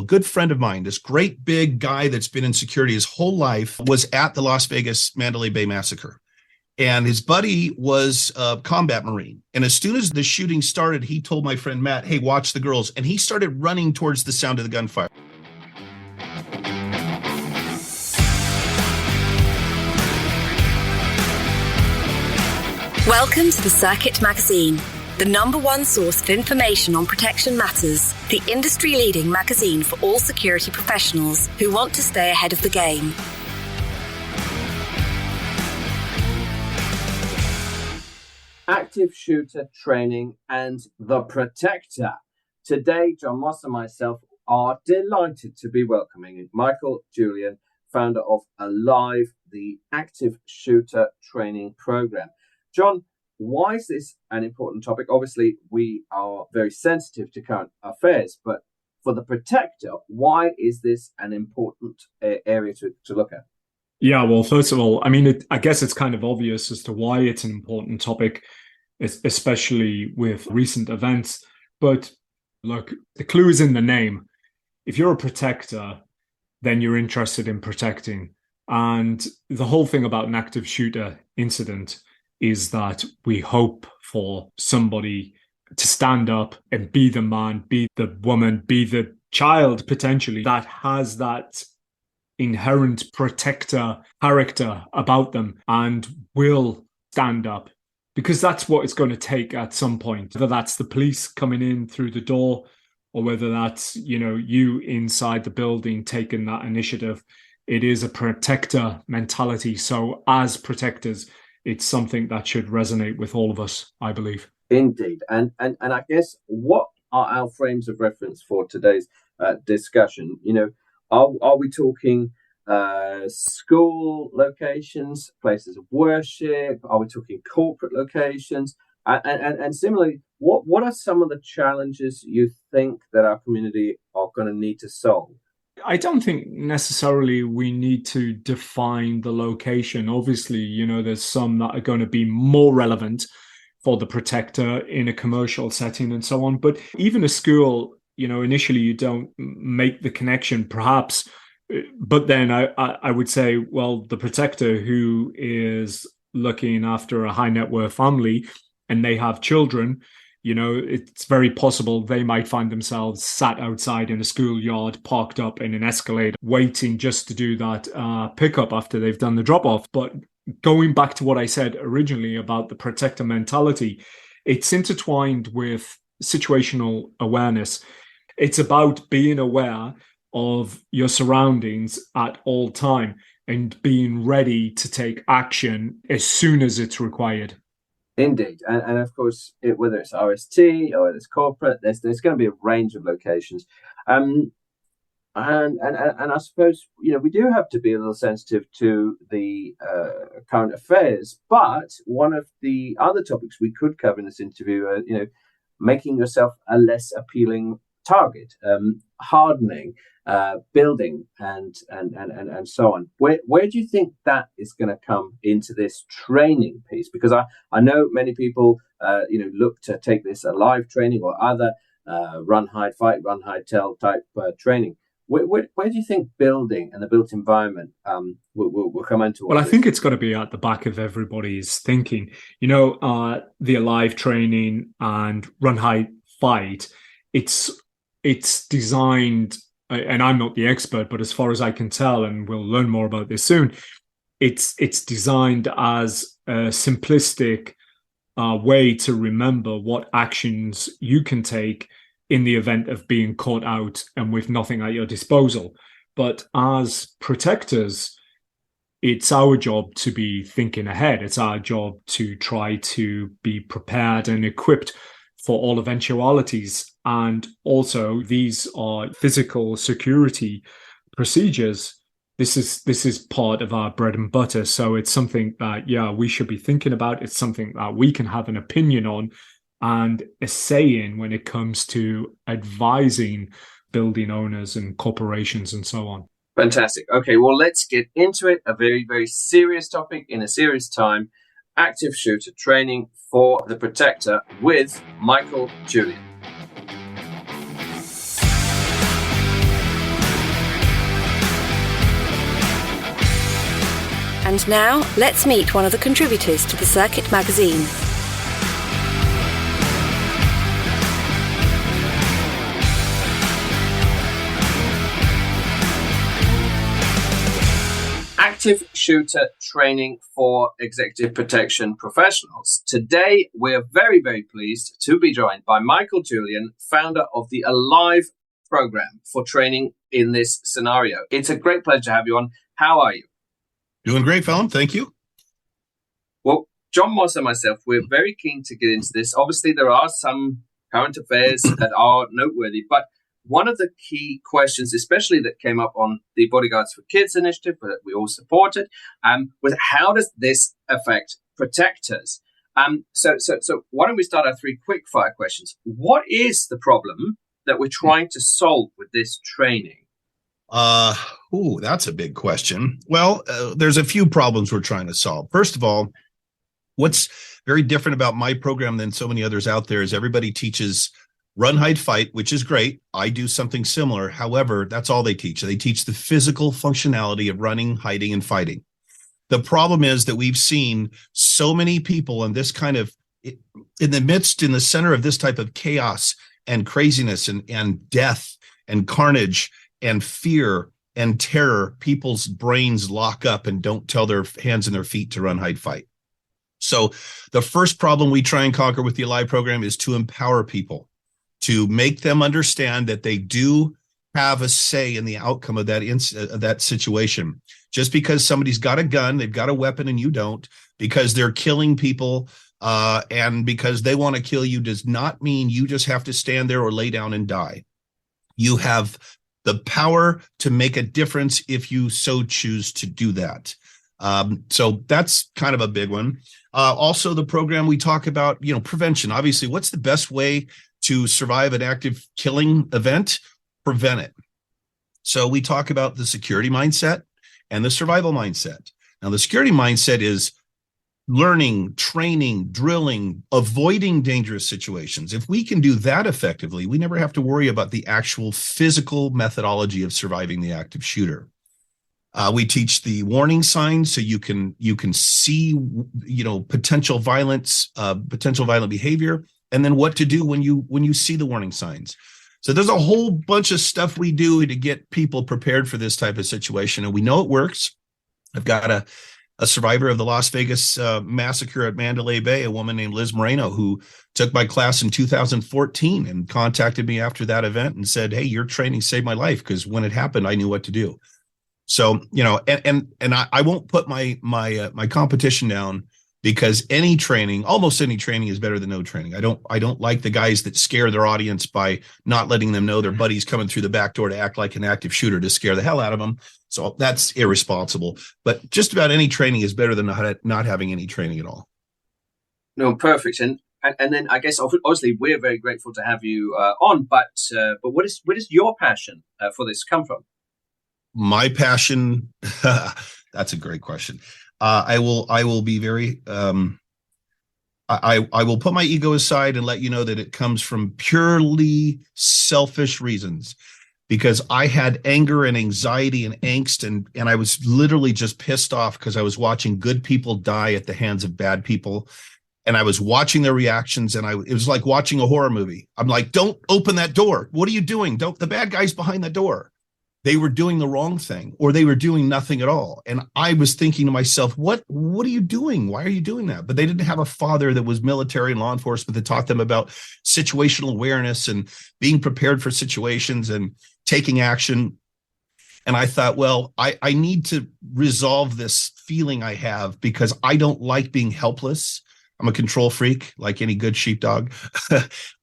A good friend of mine, this great big guy that's been in security his whole life, was at the Las Vegas Mandalay Bay massacre. And his buddy was a combat Marine. And as soon as the shooting started, he told my friend Matt, hey, watch the girls. And he started running towards the sound of the gunfire. Welcome to the Circuit Magazine, the #1 source of information on protection matters, the industry-leading magazine for all security professionals who want to stay ahead of the game. Active shooter training and the Protector. Today, Jon Moss and myself are delighted to be welcoming Michael Julian, founder of Alive, the active shooter training program. Jon, why is this an important topic? Obviously, we are very sensitive to current affairs, but for the Protector, why is this an important area to look at? Yeah, well, first of all, I mean, I guess it's kind of obvious as to why it's an important topic, especially with recent events. But look, the clue is in the name. If you're a protector, then you're interested in protecting. And the whole thing about an active shooter incident is that we hope for somebody to stand up and be the man, be the woman, be the child, potentially, that has that inherent protector character about them and will stand up, because that's what it's going to take at some point, whether that's the police coming in through the door or whether that's, you inside the building taking that initiative. It is a protector mentality. So as protectors, it's something that should resonate with all of us, I believe. Indeed. And I guess, what are our frames of reference for today's discussion? Are we talking school locations, places of worship? Are we talking corporate locations? And similarly, what are some of the challenges you think that our community are going to need to solve? I don't think necessarily we need to define the location. Obviously, there's some that are going to be more relevant for the Protector in a commercial setting and so on. But even a school, initially you don't make the connection, perhaps. But then I would say, well, the Protector who is looking after a high net worth family and they have children, it's very possible they might find themselves sat outside in a schoolyard, parked up in an Escalade, waiting just to do that pickup after they've done the drop-off. But going back to what I said originally about the protector mentality, it's intertwined with situational awareness. It's about being aware of your surroundings at all time and being ready to take action as soon as it's required. Indeed. And of course, whether it's RST or whether it's corporate, there's going to be a range of locations. And I suppose, we do have to be a little sensitive to the current affairs. But one of the other topics we could cover in this interview are, making yourself a less appealing target, hardening, building, and so on. Where do you think that is going to come into this training piece? Because I know many people look to take this Alive training or other run, hide, fight, run, hide, tell type training. Where do you think building and the built environment will come into? Well, I think it's got to be at the back of everybody's thinking. The Alive training and run, hide, fight. It's designed, and I'm not the expert, but as far as I can tell, and we'll learn more about this soon, it's designed as a simplistic way to remember what actions you can take in the event of being caught out and with nothing at your disposal. But as protectors, it's our job to be thinking ahead. It's our job to try to be prepared and equipped for all eventualities. And also, these are physical security procedures. This is part of our bread and butter. So it's something that, we should be thinking about. It's something that we can have an opinion on and a say in when it comes to advising building owners and corporations and so on. Fantastic. Okay, well, let's get into it. A very, very serious topic in a serious time. Active shooter training for the Protector with Michael Julian. And now, let's meet one of the contributors to the Circuit magazine. Active shooter training for executive protection professionals. Today, we're very, very pleased to be joined by Michael Julian, founder of the Alive program for training in this scenario. It's a great pleasure to have you on. How are you? Doing great, Phelim. Thank you. Well, Jon Moss and myself, we're very keen to get into this. Obviously, there are some current affairs that are noteworthy, but one of the key questions, especially that came up on the Bodyguards for Kids initiative that we all supported, was how does this affect protectors? So why don't we start our three quick fire questions? What is the problem that we're trying to solve with this training? That's a big question. Well, there's a few problems we're trying to solve. First of all, what's very different about my program than so many others out there is everybody teaches run, hide, fight, which is great. I do something similar. However, that's all they teach. They teach the physical functionality of running, hiding, and fighting. The problem is that we've seen so many people in this kind of, in the center of this type of chaos and craziness and death and carnage and fear and terror, people's brains lock up and don't tell their hands and their feet to run, hide, fight. So the first problem we try and conquer with the Alive program is to empower people, to make them understand that they do have a say in the outcome of that situation. Just because somebody's got a gun, they've got a weapon, and you don't, because they're killing people and because they want to kill you, does not mean you just have to stand there or lay down and die. You have the power to make a difference if you so choose to do that. So that's kind of a big one. Also, the program we talk about, prevention. Obviously, what's the best way to survive an active killing event? Prevent it. So we talk about the security mindset and the survival mindset. Now, the security mindset is learning, training, drilling, avoiding dangerous situations. If we can do that effectively, we never have to worry about the actual physical methodology of surviving the active shooter. We teach the warning signs so you can see, potential violence, potential violent behavior, and then what to do when you see the warning signs. So there's a whole bunch of stuff we do to get people prepared for this type of situation, and we know it works. I've got a survivor of the Las Vegas massacre at Mandalay Bay, a woman named Liz Moreno, who took my class in 2014 and contacted me after that event and said, "Hey, your training saved my life because when it happened, I knew what to do." So, and I won't put my competition down, because almost any training is better than no training. I don't like the guys that scare their audience by not letting them know their buddy's coming through the back door to act like an active shooter to scare the hell out of them. So that's irresponsible. But just about any training is better than not having any training at all. No, perfect. And then I guess obviously we're very grateful to have you on. But where does your passion for this come from? My passion, that's a great question. I will be very, I will put my ego aside and let you know that it comes from purely selfish reasons, because I had anger and anxiety and angst, and I was literally just pissed off because I was watching good people die at the hands of bad people. And I was watching their reactions, and it was like watching a horror movie. I'm like, don't open that door. What are you doing? The bad guy's behind the door. They were doing the wrong thing, or they were doing nothing at all. And I was thinking to myself, what are you doing? Why are you doing that? But they didn't have a father that was military and law enforcement that taught them about situational awareness and being prepared for situations and taking action. And I thought, well, I need to resolve this feeling I have, because I don't like being helpless. I'm a control freak, like any good sheepdog.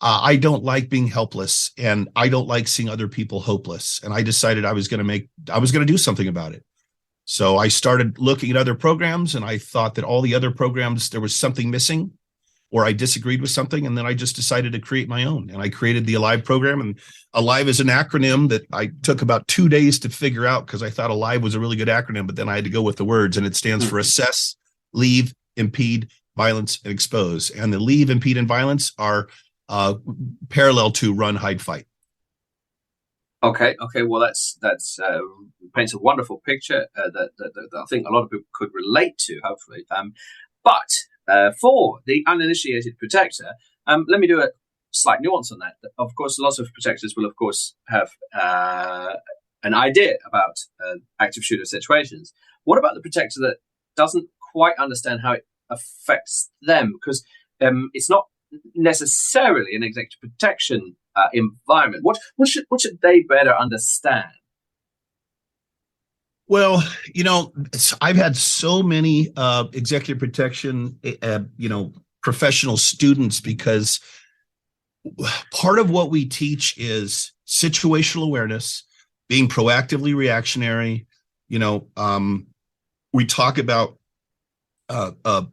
I don't like being helpless, and I don't like seeing other people hopeless. And I decided I was going to do something about it. So I started looking at other programs, and I thought that all the other programs, there was something missing, or I disagreed with something. And then I just decided to create my own. And I created the Alive program. And Alive is an acronym that I took about 2 days to figure out, because I thought Alive was a really good acronym, but then I had to go with the words, and it stands for assess, leave, impede, violence, and expose. And the leave, impede, and violence are parallel to run, hide, fight. Okay. Well, that's paints a wonderful picture that I think a lot of people could relate to, hopefully. But for the uninitiated protector, let me do a slight nuance on that. Of course, lots of protectors will, of course, have an idea about active shooter situations. What about the protector that doesn't quite understand how it affects them? Because it's not necessarily an executive protection environment. What should they better understand? Well, I've had so many executive protection, professional students, because part of what we teach is situational awareness, being proactively reactionary. We talk about the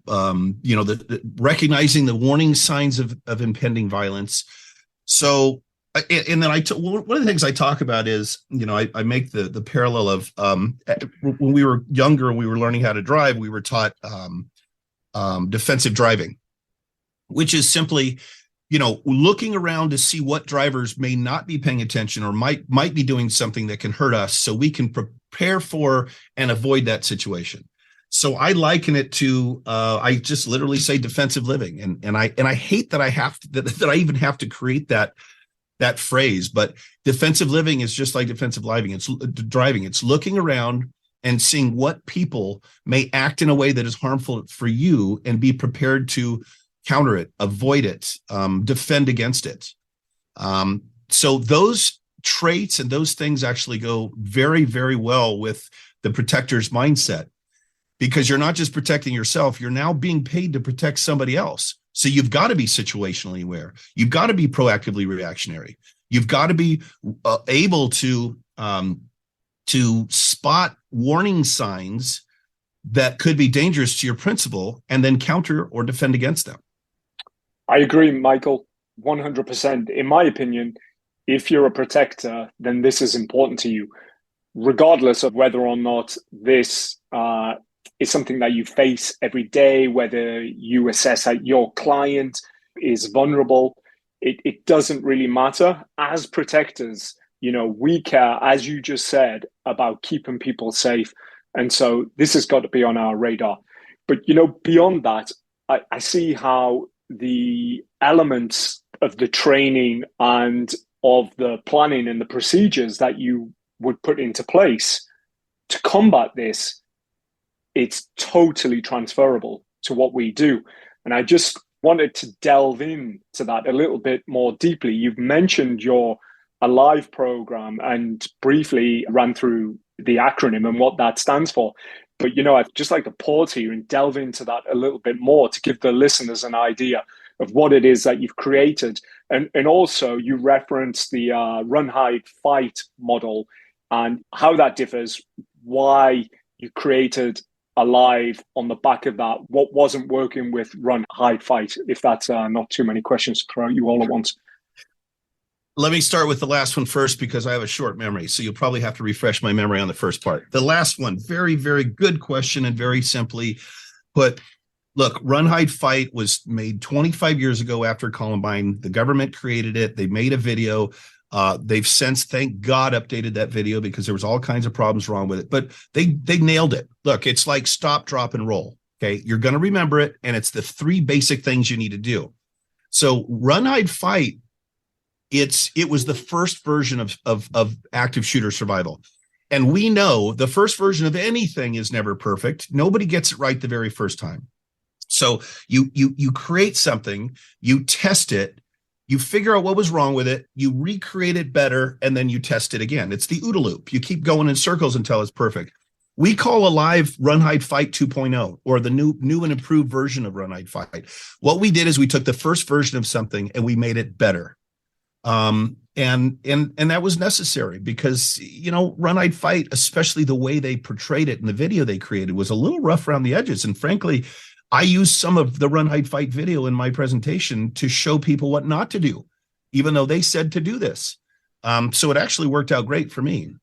recognizing the warning signs of impending violence. So, and then one of the things I talk about is, I make the parallel of when we were younger and we were learning how to drive, we were taught defensive driving, which is simply, looking around to see what drivers may not be paying attention or might be doing something that can hurt us, so we can prepare for and avoid that situation. So I liken it to I just literally say defensive living, and I hate that I even have to create that phrase, but defensive living is just like defensive driving. It's looking around and seeing what people may act in a way that is harmful for you, and be prepared to counter it, avoid it, defend against it. So those traits and those things actually go very, very well with the protector's mindset, because you're not just protecting yourself, you're now being paid to protect somebody else. So you've got to be situationally aware. You've got to be proactively reactionary. You've got to be able to spot warning signs that could be dangerous to your principal, and then counter or defend against them. I agree, Michael, 100%. In my opinion, if you're a protector, then this is important to you, regardless of whether or not this is something that you face every day, whether you assess that your client is vulnerable. It doesn't really matter. As protectors, we care, as you just said, about keeping people safe. And so this has got to be on our radar. But, beyond that, I see how the elements of the training and of the planning and the procedures that you would put into place to combat this, it's totally transferable to what we do. And I just wanted to delve into that a little bit more deeply. You've mentioned your Alive program and briefly ran through the acronym and what that stands for. But, I'd just like to pause here and delve into that a little bit more to give the listeners an idea of what it is that you've created. And also you referenced the run, hide, fight model and how that differs, why you created Alive on the back of that, what wasn't working with run, hide, fight, if that's not too many questions to throw at you all at once. Let me start with the last one first, because I have a short memory. So you'll probably have to refresh my memory on the first part. The last one, very, very good question. And very simply put, look, Run, Hide, Fight was made 25 years ago after Columbine. The government created it. They made a video. They've since, thank God, updated that video, because there was all kinds of problems wrong with it. But they nailed it. Look, it's like stop, drop, and roll. Okay, you're going to remember it. And it's the three basic things you need to do. So Run, Hide, Fight, it was the first version of active shooter survival. And we know the first version of anything is never perfect. Nobody gets it right the very first time. So you create something, you test it, you figure out what was wrong with it, you recreate it better, and then you test it again. It's the OODA loop. You keep going in circles until it's perfect. We call Alive Run, Hide, Fight 2.0, or the new and improved version of Run, Hide, Fight. What we did is we took the first version of something and we made it better. And that was necessary, because, Run, Hide, Fight, especially the way they portrayed it in the video they created, was a little rough around the edges. And frankly, I used some of the Run, Hide, Fight video in my presentation to show people what not to do, even though they said to do this. So it actually worked out great for me.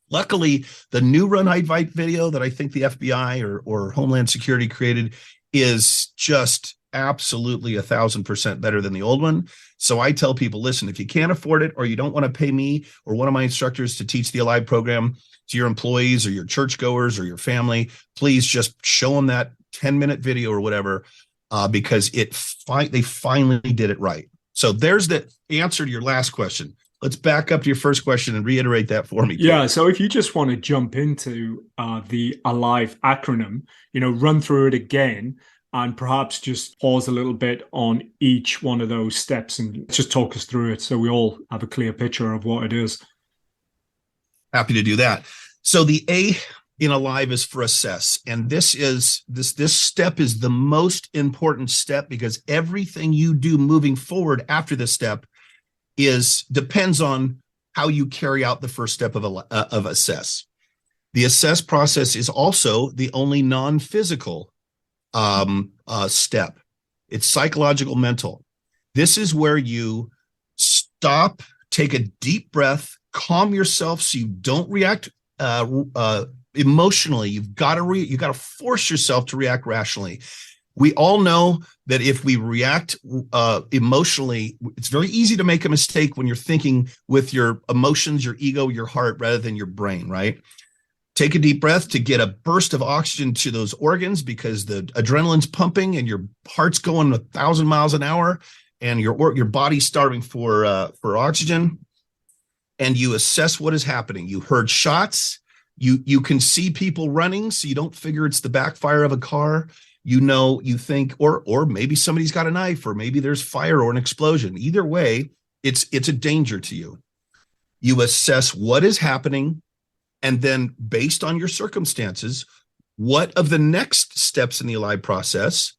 Luckily, the new Run, Hide, Fight video that I think the FBI or Homeland Security created is just absolutely 1,000% better than the old one. So I tell people, listen, if you can't afford it, or you don't want to pay me or one of my instructors to teach the Alive program to your employees or your churchgoers or your family, please just show them that 10-minute video or whatever, because they finally did it right. So there's the answer to your last question. Let's back up to your first question and reiterate that for me. Yeah. So if you just want to jump into the ALIVE acronym, run through it again and perhaps just pause a little bit on each one of those steps and just talk us through it so we all have a clear picture of what it is. Happy to do that. So the A in ALIVE is for assess. And this step is the most important step, because everything you do moving forward after this step depends on how you carry out the first step of assess. The assess process is also the only non-physical step. It's psychological, mental. This is where you stop, take a deep breath, calm yourself so you don't react emotionally. You've got to force yourself to react rationally. We all know that if we react emotionally, it's very easy to make a mistake when you're thinking with your emotions, your ego, your heart, rather than your brain, right? Take a deep breath to get a burst of oxygen to those organs, because the adrenaline's pumping and your heart's going 1,000 miles an hour and your body's starving for oxygen. And you assess what is happening. You heard shots. You can see people running, so you don't figure it's the backfire of a car. You think, or maybe somebody's got a knife, or maybe there's fire or an explosion. Either way, it's a danger to you. You assess what is happening, and then based on your circumstances, what of the next steps in the ALIVE process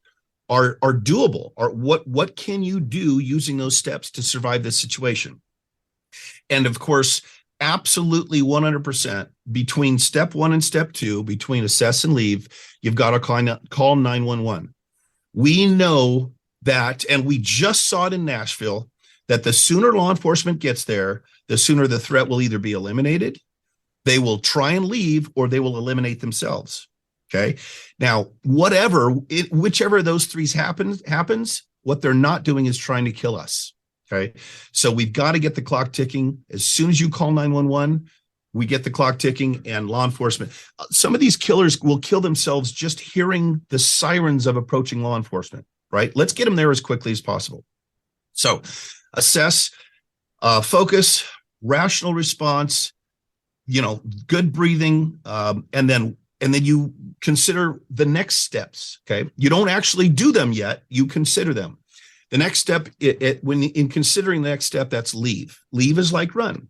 are doable, or what can you do using those steps to survive this situation? And of course, absolutely 100% between step 1 and step 2, between assess and leave, you've got to call 911. We know that, and we just saw it in Nashville, that the sooner law enforcement gets there, the sooner the threat will either be eliminated, they will try and leave, or they will eliminate themselves. Okay. Now, whichever of those three happens, what they're not doing is trying to kill us. Okay. So we've got to get the clock ticking. As soon as you call 911, we get the clock ticking, and law enforcement. Some of these killers will kill themselves just hearing the sirens of approaching law enforcement, right? Let's get them there as quickly as possible. So assess, focus, rational response, good breathing, and then you consider the next steps. Okay. You don't actually do them yet. You consider them. The next step, when in considering the next step, that's leave. Leave is like run.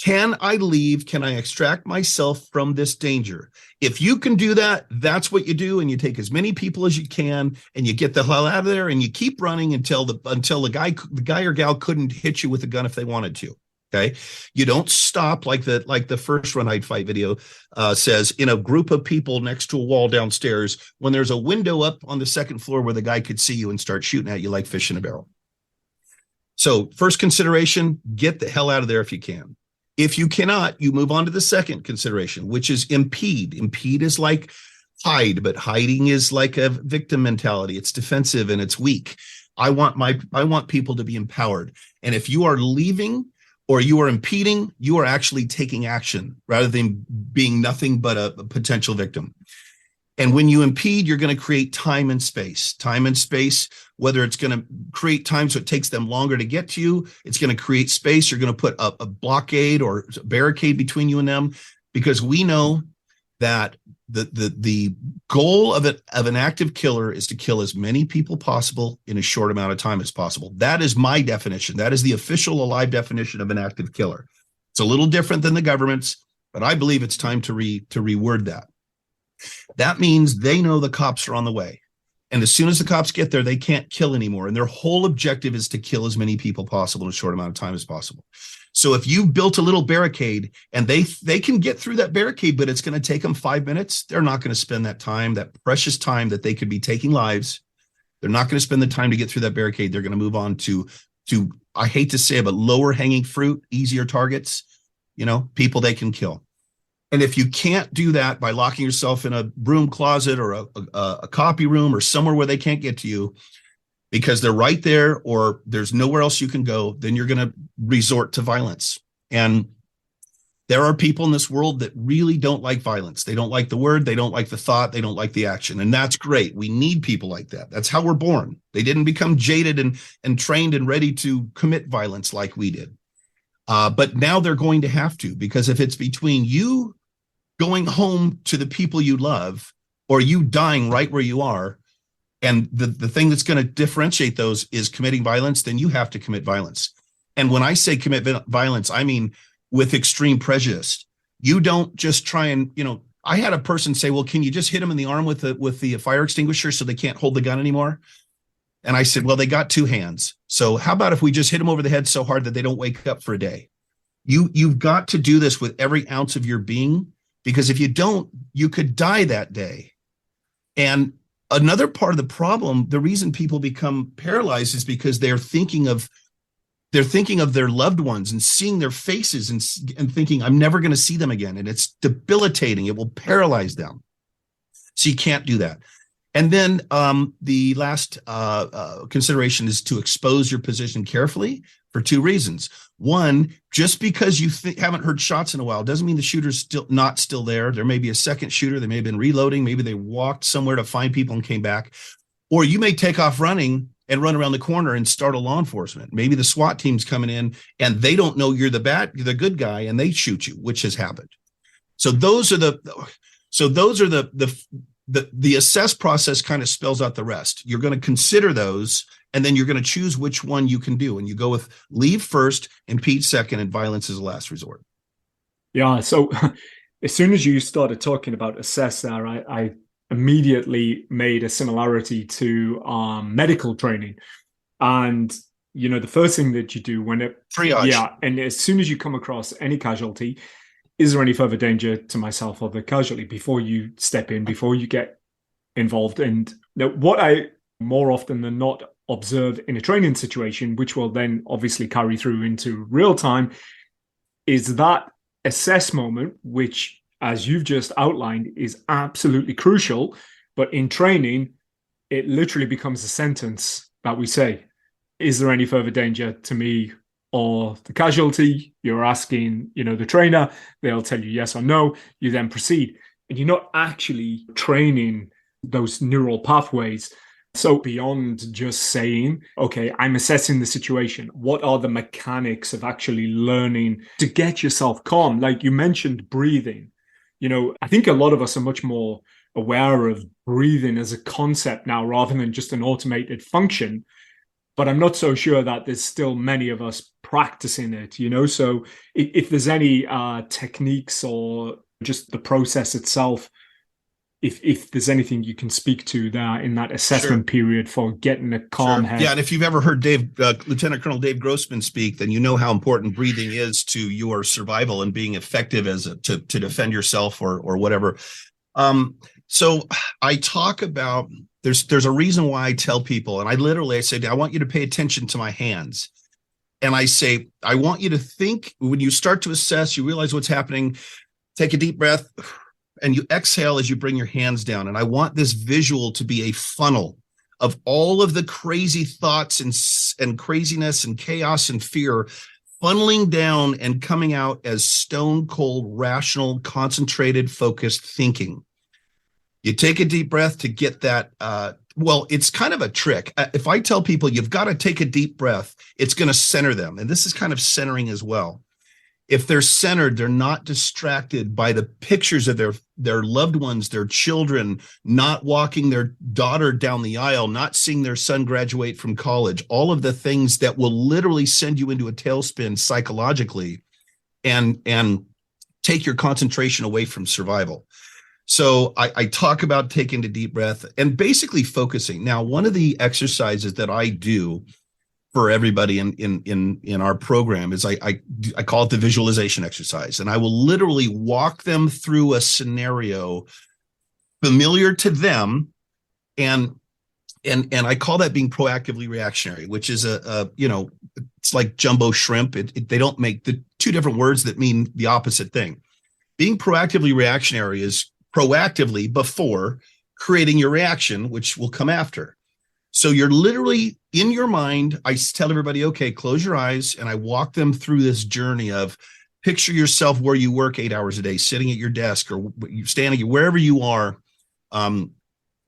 Can I leave? Can I extract myself from this danger? If you can do that, that's what you do, and you take as many people as you can, and you get the hell out of there, and you keep running until the guy or gal couldn't hit you with a gun if they wanted to. Okay, you don't stop like the first run hide fight video says, in a group of people next to a wall downstairs, when there's a window up on the second floor where the guy could see you and start shooting at you like fish in a barrel. So first consideration, get the hell out of there if you can. If you cannot, you move on to the second consideration, which is impede. Impede is like hide, but hiding is like a victim mentality. It's defensive and it's weak. I want people to be empowered. And if you are leaving or you are impeding, you are actually taking action rather than being nothing but a potential victim. And when you impede, you're going to create time and space. Time and space, whether it's going to create time so it takes them longer to get to you, it's going to create space. You're going to put a blockade or a barricade between you and them, because we know that the goal of an active killer is to kill as many people possible in a short amount of time as possible. That is my definition. That is the official ALIVE definition of an active killer. It's a little different than the government's, but I believe it's time to reword that. That means they know the cops are on the way. And as soon as the cops get there, they can't kill anymore. And their whole objective is to kill as many people possible in a short amount of time as possible. So if you built a little barricade and they can get through that barricade, but it's going to take them 5 minutes, they're not going to spend that time, that precious time that they could be taking lives. They're not going to spend the time to get through that barricade. They're going to move on to I hate to say it, but lower hanging fruit, easier targets, people they can kill. And if you can't do that by locking yourself in a broom closet or a copy room or somewhere where they can't get to you, because they're right there or there's nowhere else you can go, then you're going to resort to violence. And there are people in this world that really don't like violence. They don't like the word, they don't like the thought, they don't like the action. And that's great. We need people like that. That's how we're born. They didn't become jaded and trained and ready to commit violence like we did. But now they're going to have to, because if it's between you going home to the people you love or you dying right where you are, and the thing that's going to differentiate those is committing violence, then you have to commit violence. And when I say commit violence, I mean with extreme prejudice. You don't just try and, I had a person say, well, can you just hit them in the arm with the fire extinguisher so they can't hold the gun anymore? And I said, well, they got two hands. So how about if we just hit them over the head so hard that they don't wake up for a day? You've got to do this with every ounce of your being, because if you don't, you could die that day. And another part of the problem, the reason people become paralyzed is because they're thinking of their loved ones and seeing their faces and thinking, I'm never going to see them again. And it's debilitating. It will paralyze them. So you can't do that. And then the last consideration is to expose your position carefully for two reasons. One, just because you haven't heard shots in a while doesn't mean the shooter's not still there. There may be a second shooter. They may have been reloading. Maybe they walked somewhere to find people and came back. Or you may take off running and run around the corner and startle law enforcement. Maybe the SWAT team's coming in and they don't know you're the good guy and they shoot you, which has happened. So those are the assess process kind of spells out the rest. You're going to consider those, and then you're going to choose which one you can do. And you go with leave first, impede second, and violence is the last resort. Yeah. So as soon as you started talking about assess there, I immediately made a similarity to medical training. And, the first thing that you do when triage. Yeah. And as soon as you come across any casualty, is there any further danger to myself or the casualty before you step in, before you get involved? And what I more often than not observe in a training situation, which will then obviously carry through into real time, is that assess moment, which, as you've just outlined, is absolutely crucial. But in training, it literally becomes a sentence that we say, is there any further danger to me or the casualty? You're asking, the trainer, they'll tell you yes or no. You then proceed. And you're not actually training those neural pathways. So beyond just saying, okay, I'm assessing the situation, what are the mechanics of actually learning to get yourself calm? Like you mentioned breathing. I think a lot of us are much more aware of breathing as a concept now rather than just an automated function. But I'm not so sure that there's still many of us practicing it, So if there's any techniques or just the process itself, if there's anything you can speak to there in that assessment period for getting a calm head. Yeah, and if you've ever heard Lieutenant Colonel Dave Grossman speak, then you know how important breathing is to your survival and being effective to defend yourself or whatever. So I talk about there's a reason why I tell people, and I say, I want you to pay attention to my hands. And I say, I want you to think when you start to assess, you realize what's happening, take a deep breath, and you exhale as you bring your hands down. And I want this visual to be a funnel of all of the crazy thoughts and craziness and chaos and fear funneling down and coming out as stone cold, rational, concentrated, focused thinking. You take a deep breath to get that. It's kind of a trick. If I tell people you've got to take a deep breath, it's going to center them. And this is kind of centering as well. If they're centered, they're not distracted by the pictures of their loved ones, their children, not walking their daughter down the aisle, not seeing their son graduate from college, all of the things that will literally send you into a tailspin psychologically and take your concentration away from survival. So I talk about taking a deep breath and basically focusing. Now, one of the exercises that I do for everybody in our program is I call it the visualization exercise. And I will literally walk them through a scenario familiar to them. And I call that being proactively reactionary, which is it's like jumbo shrimp. They don't make the two different words that mean the opposite thing. Being proactively reactionary is proactively before creating your reaction, which will come after. So you're literally in your mind. I tell everybody, okay, close your eyes. And I walk them through this journey of picture yourself where you work 8 hours a day, sitting at your desk or you standing wherever you are.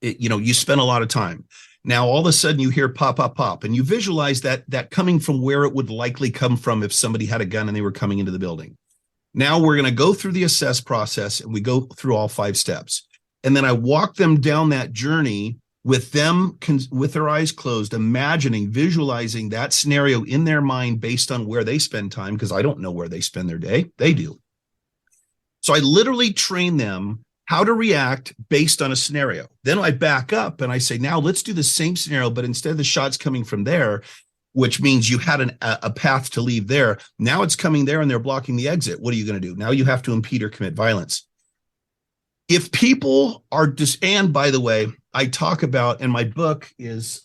You spend a lot of time. Now, all of a sudden you hear pop, pop, pop, and you visualize that coming from where it would likely come from if somebody had a gun and they were coming into the building. Now we're going to go through the assess process and we go through all 5 steps. And then I walk them down that journey with them, with their eyes closed, imagining, visualizing that scenario in their mind based on where they spend time, because I don't know where they spend their day. They do. So I literally train them how to react based on a scenario. Then I back up and I say, now let's do the same scenario, but instead of the shots coming from there, which means you had a path to leave there, now it's coming there and they're blocking the exit. What are you going to do? Now you have to impede or commit violence. If people are and by the way, I talk about, and my book is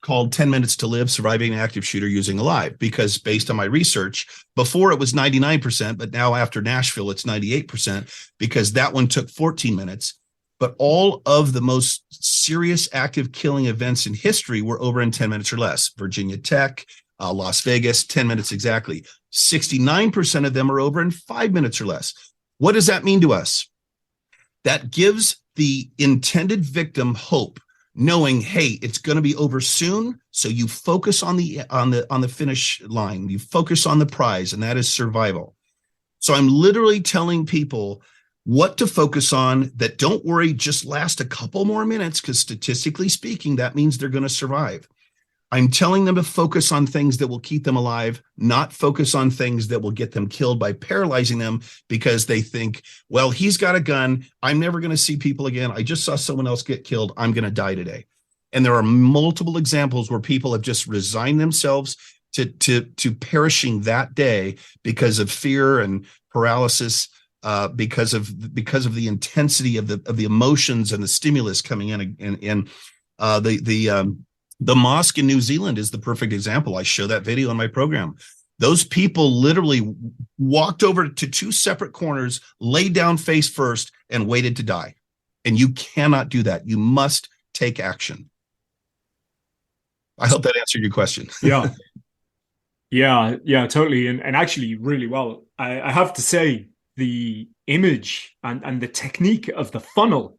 called 10 Minutes to Live, Surviving an Active Shooter Using a Live, because based on my research, before it was 99%, but now after Nashville, it's 98%, because that one took 14 minutes. But all of the most serious active killing events in history were over in 10 minutes or less. Virginia Tech, Las Vegas, 10 minutes exactly. 69% of them are over in 5 minutes or less. What does that mean to us? That gives the intended victim hope, knowing, hey, it's going to be over soon. So you focus on the finish line. You focus on the prize, and that is survival. So I'm literally telling people what to focus on, that don't worry, just last a couple more minutes, because statistically speaking, that means they're going to survive. I'm telling them to focus on things that will keep them alive, not focus on things that will get them killed by paralyzing them because they think, well, he's got a gun. I'm never going to see people again. I just saw someone else get killed. I'm going to die today. And there are multiple examples where people have just resigned themselves to perishing that day because of fear and paralysis, because of the intensity of the emotions and the stimulus coming in. The mosque in New Zealand is the perfect example. I show that video on my program. Those people literally walked over to 2 separate corners, laid down face first, and waited to die. And you cannot do that. You must take action. I hope that answered your question. Yeah, totally. And actually really well. I have to say, the image and the technique of the funnel,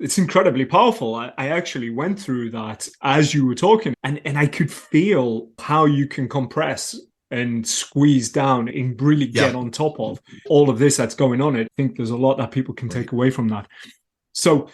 it's incredibly powerful. I actually went through that as you were talking, and I could feel how you can compress and squeeze down and really get on top of all of this that's going on. I think there's a lot that people can take away from that. So,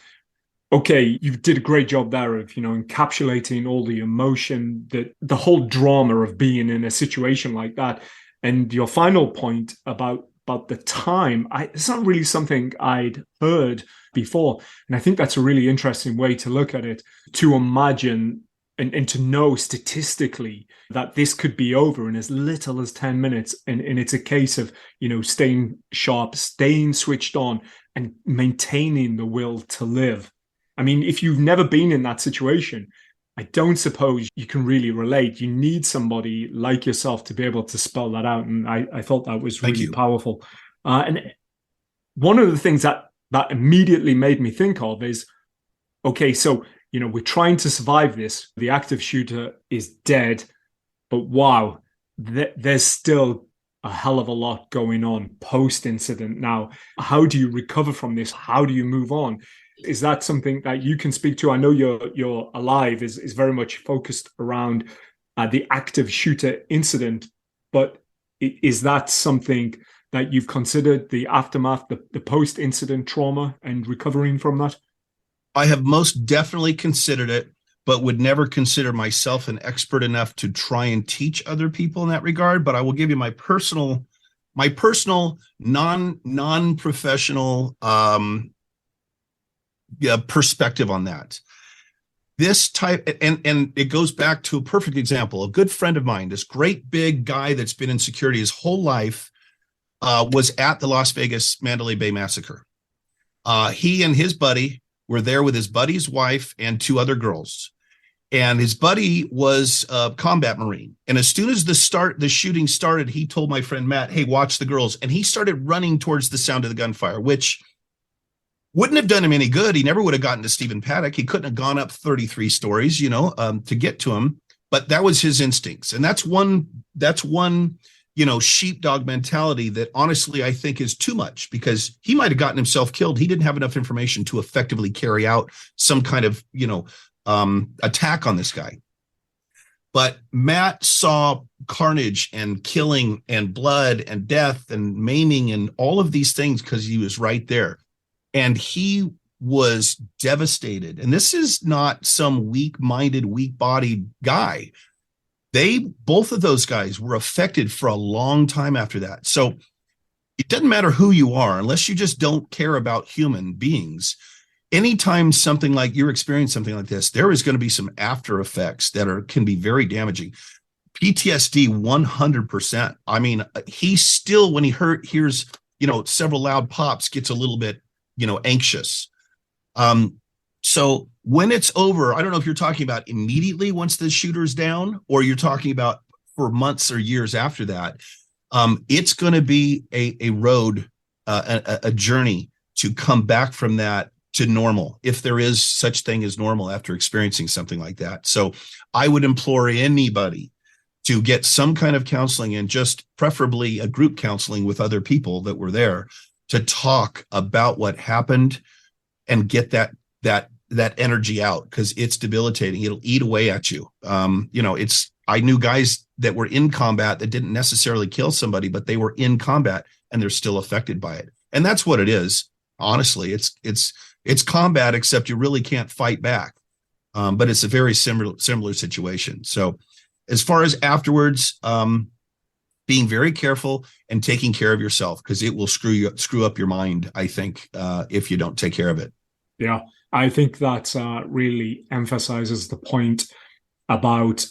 okay, you did a great job there of, encapsulating all the emotion, the whole drama of being in a situation like that. And your final point about the time, it's not really something I'd heard before. And I think that's a really interesting way to look at it, to imagine and to know statistically that this could be over in as little as 10 minutes. And it's a case of, staying sharp, staying switched on, and maintaining the will to live. I mean, if you've never been in that situation, I don't suppose you can really relate. You need somebody like yourself to be able to spell that out. And I thought that was really powerful. And one of the things that immediately made me think of is, okay, so, we're trying to survive this. The active shooter is dead, but wow, there's still a hell of a lot going on post-incident now. How do you recover from this? How do you move on? Is that something that you can speak to? I know your Alive is very much focused around the active shooter incident, but is that something that you've considered, the aftermath, the post-incident trauma and recovering from that? I have most definitely considered it, but would never consider myself an expert enough to try and teach other people in that regard. But I will give you my personal non-professional perspective on that. This type, and it goes back to a perfect example. A good friend of mine, this great big guy that's been in security his whole life, was at the Las Vegas Mandalay Bay massacre. He and his buddy were there with his buddy's wife and 2 other girls. And his buddy was a combat Marine. And as soon as the shooting started, he told my friend Matt, hey, watch the girls. And he started running towards the sound of the gunfire, which Wouldn't have done him any good. He never would have gotten to Stephen Paddock. He couldn't have gone up 33 stories, to get to him. But that was his instincts. And that's one, sheepdog mentality that honestly, I think is too much, because he might have gotten himself killed. He didn't have enough information to effectively carry out some kind of, attack on this guy. But Matt saw carnage and killing and blood and death and maiming and all of these things because he was right there. And he was devastated. And this is not some weak-minded, weak-bodied guy. Both of those guys were affected for a long time after that. So it doesn't matter who you are, unless you just don't care about human beings. Anytime you're experiencing something like this, there is going to be some after effects that can be very damaging. PTSD 100%. I mean, he still, when he hears, several loud pops, gets a little bit, anxious. So when it's over, I don't know if you're talking about immediately once the shooter's down, or you're talking about for months or years after that. It's going to be a road, a journey to come back from that to normal, if there is such thing as normal after experiencing something like that. So I would implore anybody to get some kind of counseling, and just preferably a group counseling with other people that were there, to talk about what happened and get that energy out, because it's debilitating. It'll eat away at you. I knew guys that were in combat that didn't necessarily kill somebody, but they were in combat and they're still affected by it. And that's what it is. Honestly, it's combat, except you really can't fight back. But it's a very similar situation. So as far as afterwards, being very careful and taking care of yourself, because it will screw up your mind, I think, if you don't take care of it. Yeah, I think that really emphasizes the point about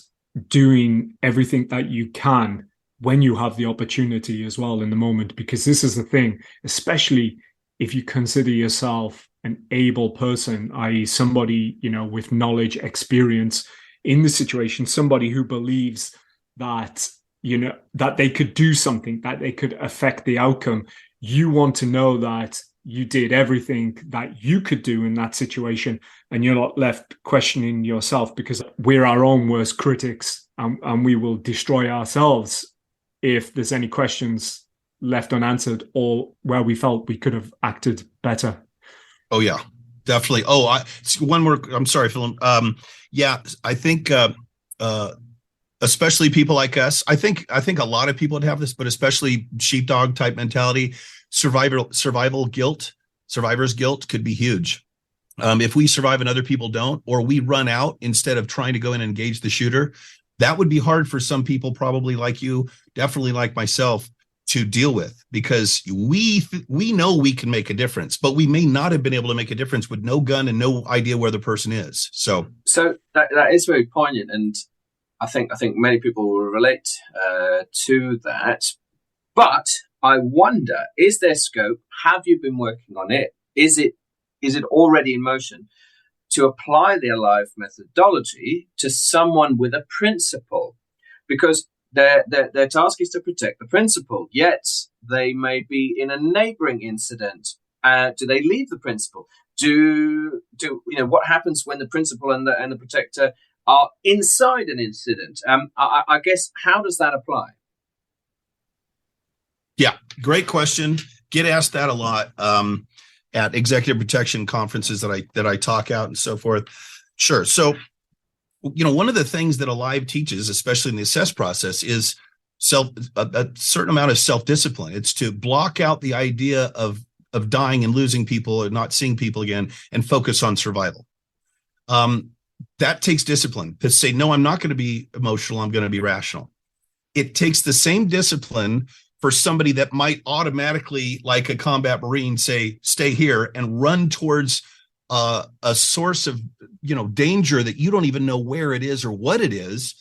doing everything that you can when you have the opportunity as well in the moment, because this is the thing, especially if you consider yourself an able person, i.e. somebody, with knowledge, experience in the situation, somebody who believes that, that they could do something, that they could affect the outcome. You want to know that you did everything that you could do in that situation, and you're not left questioning yourself, because we're our own worst critics, and we will destroy ourselves if there's any questions left unanswered, or where we felt we could have acted better. Oh yeah, definitely. One more. I'm sorry, Phelim. I think, especially people like us, I think a lot of people would have this, but especially sheepdog type mentality, survivor's guilt could be huge. If we survive and other people don't, or we run out instead of trying to go in and engage the shooter, that would be hard for some people, probably like you, definitely like myself, to deal with, because we know we can make a difference, but we may not have been able to make a difference with no gun and no idea where the person is. So that is very poignant, and I think many people will relate to that. But I wonder, is there scope? Have you been working on it? Is it already in motion to apply the Alive methodology to someone with a principle? Because their task is to protect the principal, yet they may be in a neighboring incident. Do they leave the principal? What happens when the principal and the protector are inside an incident? I guess, how does that apply? Yeah, great question. Get asked that a lot at executive protection conferences that I talk out and so forth. Sure. So, one of the things that Alive teaches, especially in the assess process, is a certain amount of self-discipline. It's to block out the idea of dying and losing people and not seeing people again, and focus on survival. That takes discipline to say, no, I'm not going to be emotional. I'm going to be rational. It takes the same discipline for somebody that might automatically, like a combat Marine, say, stay here and run towards a source of, danger that you don't even know where it is or what it is,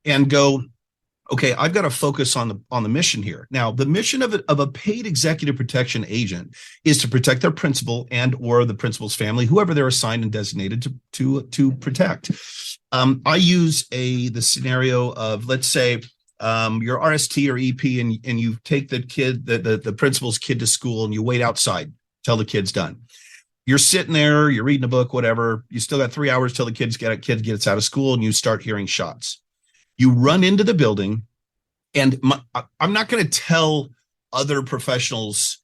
and go, okay, I've got to focus on the mission here. Now, the mission of a paid executive protection agent is to protect their principal and or the principal's family, whoever they're assigned and designated to protect. I use the scenario of, let's say, your RST or EP, and you take the principal's kid to school, and you wait outside till the kid's done. You're sitting there, you're reading a book, whatever. You still got 3 hours till the kid gets out of school, and you start hearing shots. You run into the building, and I'm not going to tell other professionals,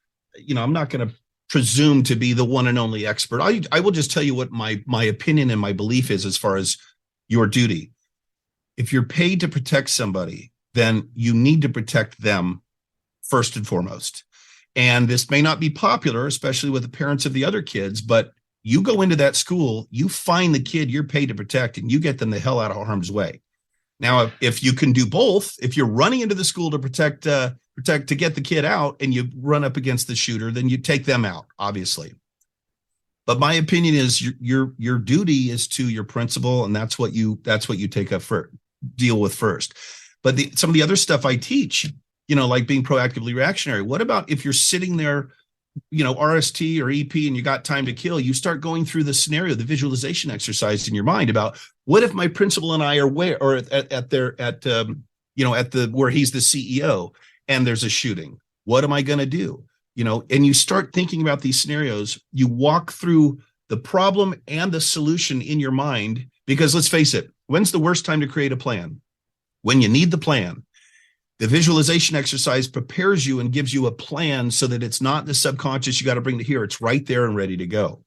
I'm not going to presume to be the one and only expert. I will just tell you what my opinion and my belief is as far as your duty. If you're paid to protect somebody, then you need to protect them first and foremost. And this may not be popular, especially with the parents of the other kids, but you go into that school, you find the kid you're paid to protect, and you get them the hell out of harm's way. Now, if you can do both, if you're running into the school to protect to get the kid out, and you run up against the shooter, then you take them out, obviously. But my opinion is your duty is to your principal, and that's what you take up for deal with first. But some of the other stuff I teach, like being proactively reactionary. What about if you're sitting there, RST or EP, and you got time to kill? You start going through the scenario, the visualization exercise in your mind about what if my principal and I are where or at the where he's the CEO and there's a shooting. What am I going to do? And you start thinking about these scenarios. You walk through the problem and the solution in your mind, because let's face it, when's the worst time to create a plan? When you need the plan. The visualization exercise prepares you and gives you a plan so that it's not the subconscious you got to bring to here. It's right there and ready to go.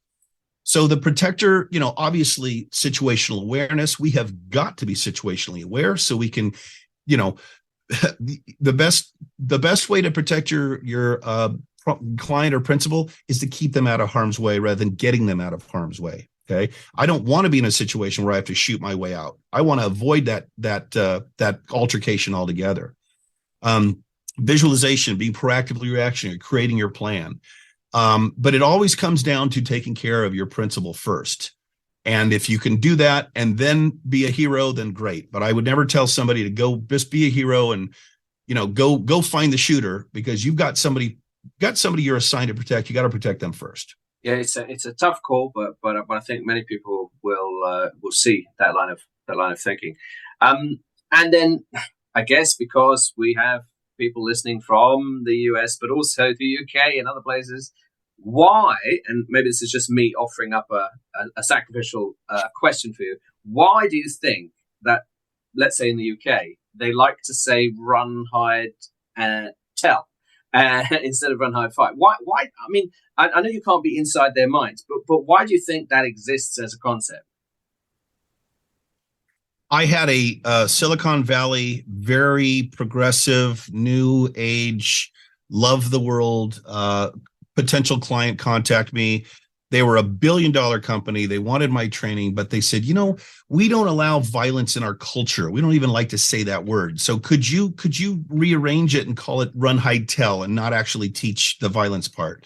So the protector, obviously situational awareness. We have got to be situationally aware so we can, the best way to protect your client or principal is to keep them out of harm's way rather than getting them out of harm's way. Okay. I don't want to be in a situation where I have to shoot my way out. I want to avoid that altercation altogether. Visualization, being proactively reactionary, creating your plan. But it always comes down to taking care of your principal first. And if you can do that and then be a hero, then great. But I would never tell somebody to go just be a hero and, go find the shooter, because you've got somebody you're assigned to protect. You got to protect them first. Yeah, it's a tough call, but I think many people will see that line of thinking. And then I guess because we have people listening from the US, but also the UK and other places, why, and maybe this is just me offering up a sacrificial question for you, why do you think that, let's say in the UK, they like to say run, hide, tell instead of run, hide, fight? Why? I mean, I know you can't be inside their minds, but why do you think that exists as a concept? I had a Silicon Valley, very progressive, new age, love the world, potential client contact me. They were $1 billion company. They wanted my training, but they said, we don't allow violence in our culture. We don't even like to say that word. So could you rearrange it and call it run, hide, tell, and not actually teach the violence part?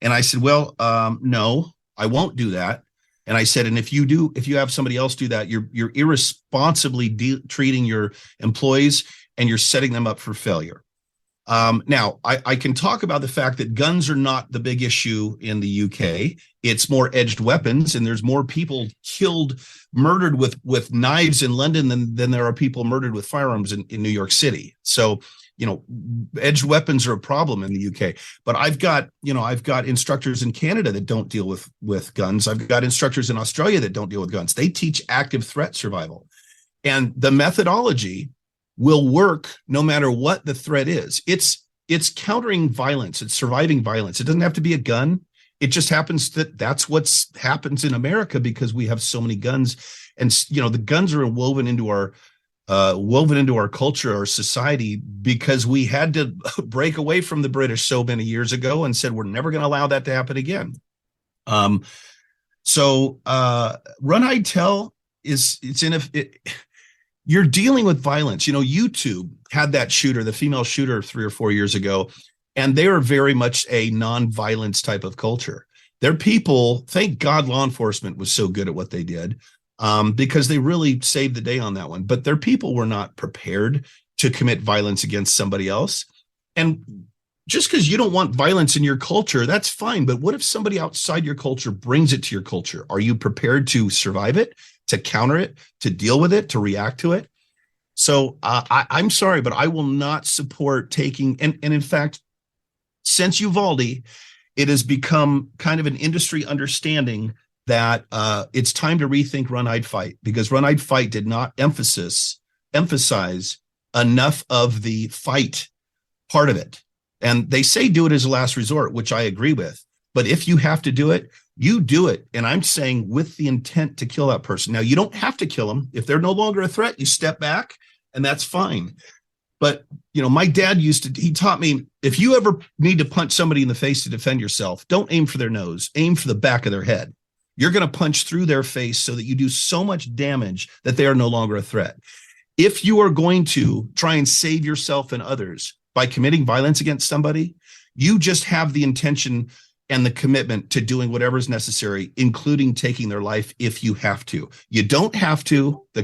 And I said, well, no, I won't do that. And I said, and if you have somebody else do that, you're irresponsibly treating your employees, and you're setting them up for failure. Now, I can talk about the fact that guns are not the big issue in the UK. It's more edged weapons, and there's more people murdered with knives in London than there are people murdered with firearms in New York City. So, edged weapons are a problem in the UK. But I've got instructors in Canada that don't deal with guns. I've got instructors in Australia that don't deal with guns. They teach active threat survival. And the methodology will work no matter what the threat is. It's countering violence. It's surviving violence. It doesn't have to be a gun. It just happens that's what happens in America because we have so many guns, and the guns are woven into our culture, our society, because we had to break away from the British so many years ago and said we're never going to allow that to happen again. So run, hide, tell you're dealing with violence. YouTube had that shooter, the female shooter, 3 or 4 years ago, and they are very much a non-violence type of culture. Their people, thank God law enforcement was so good at what they did, because they really saved the day on that one. But their people were not prepared to commit violence against somebody else. And just because you don't want violence in your culture, that's fine. But what if somebody outside your culture brings it to your culture? Are you prepared to survive it, to counter it, to deal with it, to react to it? So I'm sorry, but I will not support taking, and in fact, since Uvalde, it has become kind of an industry understanding that it's time to rethink run, hide, fight, because run, hide, fight did not emphasize enough of the fight part of it. And they say do it as a last resort, which I agree with. But if you have to do it, you do it. And I'm saying with the intent to kill that person. Now, you don't have to kill them. If they're no longer a threat, you step back, and that's fine. But, my dad he taught me, if you ever need to punch somebody in the face to defend yourself, don't aim for their nose, aim for the back of their head. You're going to punch through their face so that you do so much damage that they are no longer a threat. If you are going to try and save yourself and others by committing violence against somebody, you just have the intention and the commitment to doing whatever is necessary, including taking their life if you have to. You don't have to. The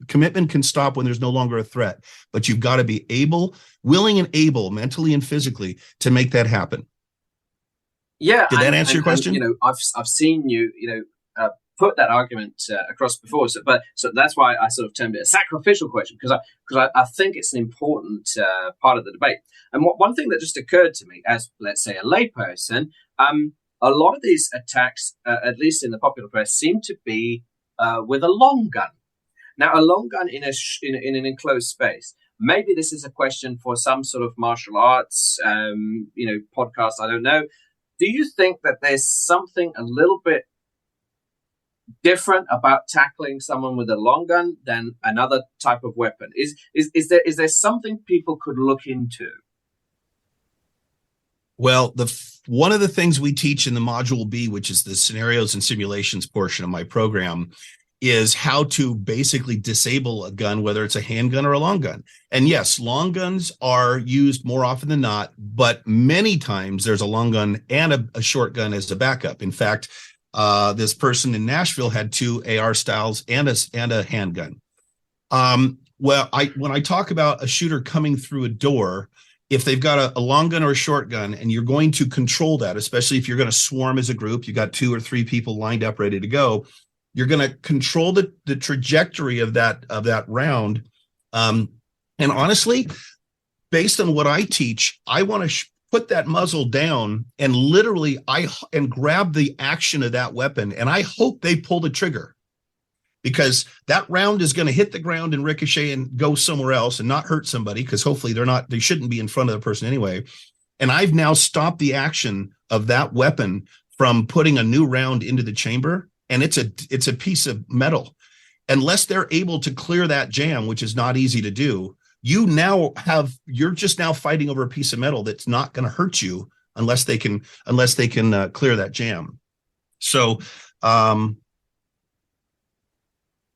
commitment can stop when there's no longer a threat, but you've got to be willing and able, mentally and physically, to make that happen. Yeah. Did that answer your question? I've seen you, put that argument across before. So that's why I sort of termed it a sacrificial question, because I think it's an important part of the debate. And one thing that just occurred to me as, let's say, a layperson, a lot of these attacks, at least in the popular press, seem to be with a long gun. Now, a long gun in an enclosed space. Maybe this is a question for some sort of martial arts, podcast. I don't know. Do you think that there's something a little bit different about tackling someone with a long gun than another type of weapon? Is there something people could look into? Well, one of the things we teach in the Module B, which is the scenarios and simulations portion of my program, is how to basically disable a gun, whether it's a handgun or a long gun. And yes, long guns are used more often than not, but many times there's a long gun and a short gun as a backup. In fact, this person in Nashville had 2 AR styles and a handgun. When I talk about a shooter coming through a door, if they've got a long gun or a short gun, and you're going to control that, especially if you're going to swarm as a group, you got 2 or 3 people lined up ready to go, you're going to control the trajectory of that round. And honestly, based on what I teach, I want to put that muzzle down and literally and grab the action of that weapon. And I hope they pull the trigger, because that round is going to hit the ground and ricochet and go somewhere else and not hurt somebody, because hopefully they shouldn't be in front of the person anyway. And I've now stopped the action of that weapon from putting a new round into the chamber. And it's a piece of metal. Unless they're able to clear that jam, which is not easy to do, you're just now fighting over a piece of metal that's not going to hurt you unless they can clear that jam. So I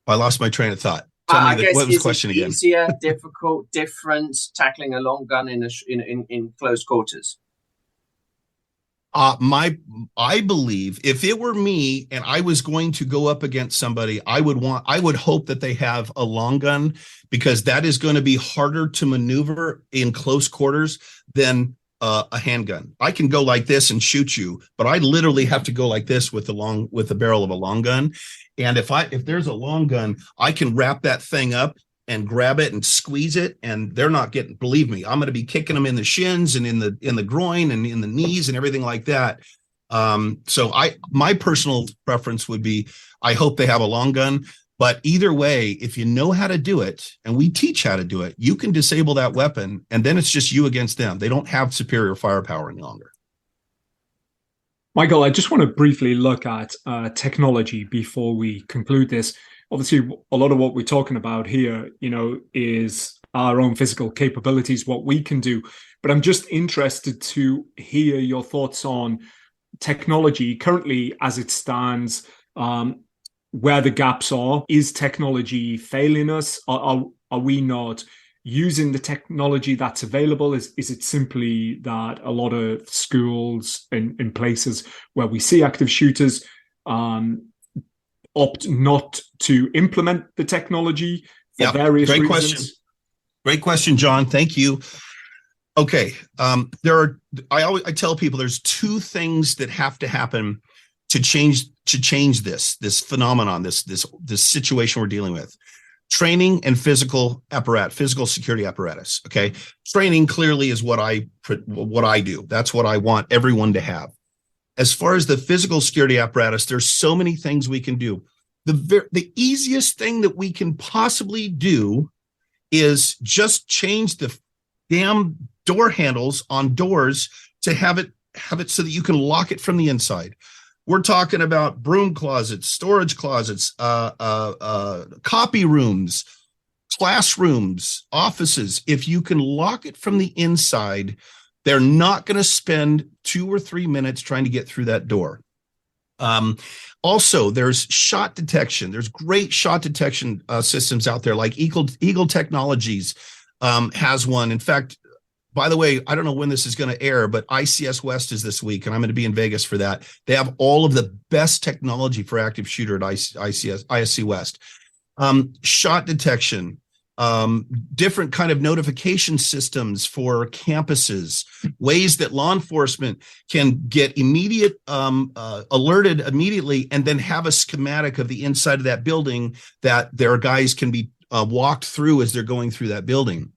lost my train of thought. Tell me what was the question again? Easier, difficult, different tackling a long gun in close quarters? I believe if it were me and I was going to go up against somebody, I would hope that they have a long gun, because that is going to be harder to maneuver in close quarters than a handgun. I can go like this and shoot you, but I literally have to go like this with the barrel of a long gun. And if there's a long gun, I can wrap that thing up and grab it and squeeze it, and they're not getting, believe me, I'm going to be kicking them in the shins and in the groin and in the knees and everything like that. So my personal preference would be, I hope they have a long gun, but either way, if you know how to do it, and we teach how to do it, you can disable that weapon, and then it's just you against them. They don't have superior firepower any longer. Michael, I just want to briefly look at technology before we conclude this. Obviously, a lot of what we're talking about here, is our own physical capabilities, what we can do. But I'm just interested to hear your thoughts on technology currently as it stands, where the gaps are. Is technology failing us? Are we not using the technology that's available? Is it simply that a lot of schools in places where we see active shooters opt not to implement the technology for various reasons? Great question, John. Thank you. Okay. I tell people there's 2 things that have to happen to change this phenomenon, this situation we're dealing with. Training and physical security apparatus. Okay. Training clearly is what I do. That's what I want everyone to have. as far as the physical security apparatus, there's so many things we can do. The easiest thing that we can possibly do is just change the damn door handles on doors to have it so that you can lock it from the inside. We're talking about broom closets, storage closets, copy rooms, classrooms, offices. If you can lock it from the inside, they're not going to spend 2 or 3 minutes trying to get through that door. Also, there's shot detection. There's great shot detection systems out there, like Eagle Technologies has one. In fact, by the way, I don't know when this is going to air, but ICS West is this week, and I'm going to be in Vegas for that. They have all of the best technology for active shooter at ISC West. Shot detection, different kind of notification systems for campuses, ways that law enforcement can get alerted immediately, and then have a schematic of the inside of that building that their guys can be walked through as they're going through that building.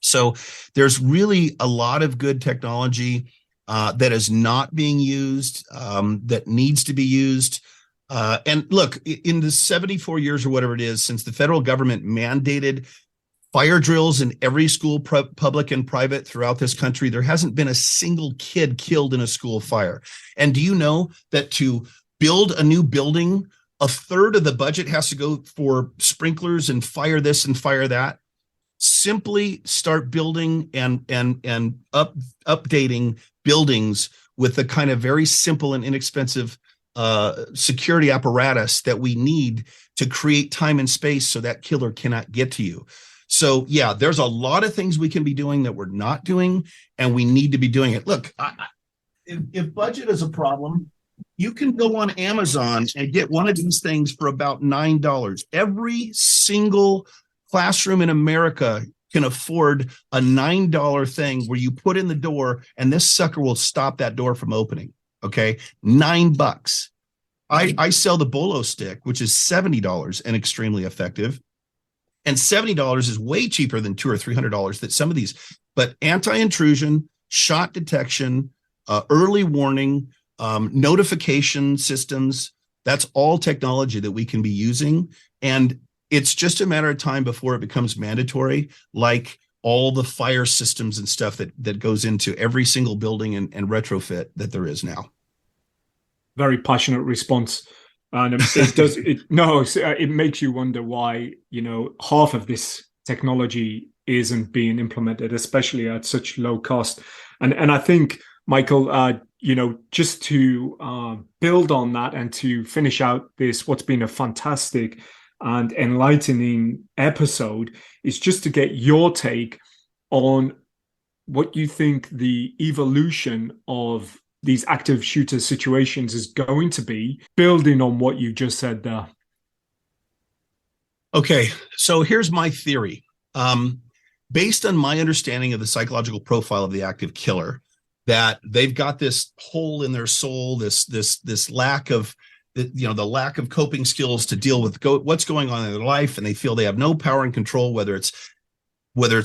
So there's really a lot of good technology that is not being used, that needs to be used. And look, in the 74 years or whatever it is since the federal government mandated fire drills in every school, public and private throughout this country, there hasn't been a single kid killed in a school fire. And do you know that to build a new building, a third of the budget has to go for sprinklers and fire this and fire that? Simply start building and updating buildings with the kind of very simple and inexpensive security apparatus that we need to create time and space so that killer cannot get to you. So yeah, there's a lot of things we can be doing that we're not doing, and we need to be doing it. Look, if budget is a problem, you can go on Amazon and get one of these things for about $9. Every single classroom in America can afford a $9 thing where you put in the door and this sucker will stop that door from opening. Okay. $9. I sell the Bolo stick, which is $70 and extremely effective. And $70 is way cheaper than $200 or $300 that some of these, but anti-intrusion, shot detection, early warning, notification systems, that's all technology that we can be using. And it's just a matter of time before it becomes mandatory, like all the fire systems and stuff that goes into every single building and retrofit that there is now. Very passionate response. And it makes you wonder why, half of this technology isn't being implemented, especially at such low cost. And I think, Michael, just to build on that and to finish out what's been a fantastic and enlightening episode, is just to get your take on what you think the evolution of these active shooter situations is going to be, building on what you just said there. Okay, so here's my theory. Based on my understanding of the psychological profile of the active killer, that they've got this hole in their soul, this lack of, the lack of coping skills to deal with what's going on in their life, and they feel they have no power and control, whether it's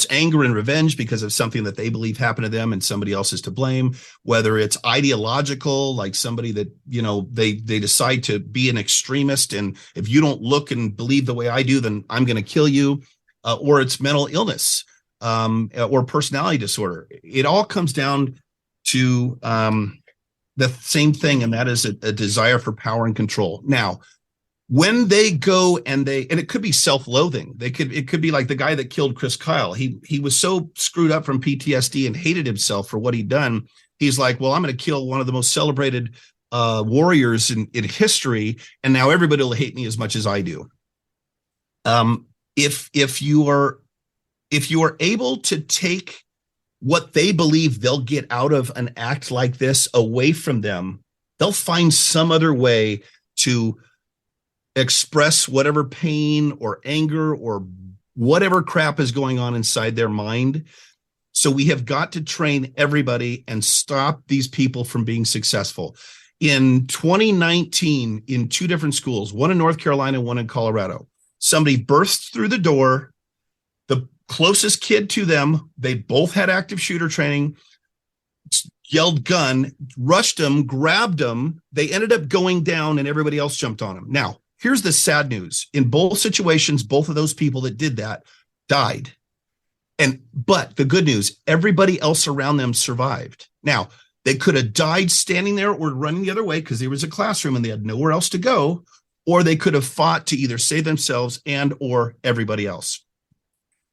anger and revenge because of something that they believe happened to them and somebody else is to blame, whether it's ideological, like somebody that, they decide to be an extremist, and if you don't look and believe the way I do, then I'm going to kill you, or it's mental illness, or personality disorder. It all comes down to the same thing, and that is a desire for power and control. Now, when they go and it could be self-loathing. It could be like the guy that killed Chris Kyle. He was so screwed up from PTSD and hated himself for what he'd done. He's like, well, I'm going to kill one of the most celebrated warriors in history, and now everybody will hate me as much as I do. If you are able to take what they believe they'll get out of an act like this away from them, they'll find some other way to express whatever pain or anger or whatever crap is going on inside their mind. So we have got to train everybody and stop these people from being successful. In 2019, in 2 different schools, one in North Carolina, one in Colorado, somebody bursts through the door. The closest kid to them, they both had active shooter training. yelled gun, rushed him, grabbed him. They ended up going down and everybody else jumped on him. Now, here's the sad news. In both situations, both of those people that did that died. But the good news, everybody else around them survived. Now, they could have died standing there or running the other way because there was a classroom and they had nowhere else to go, or they could have fought to either save themselves and or everybody else.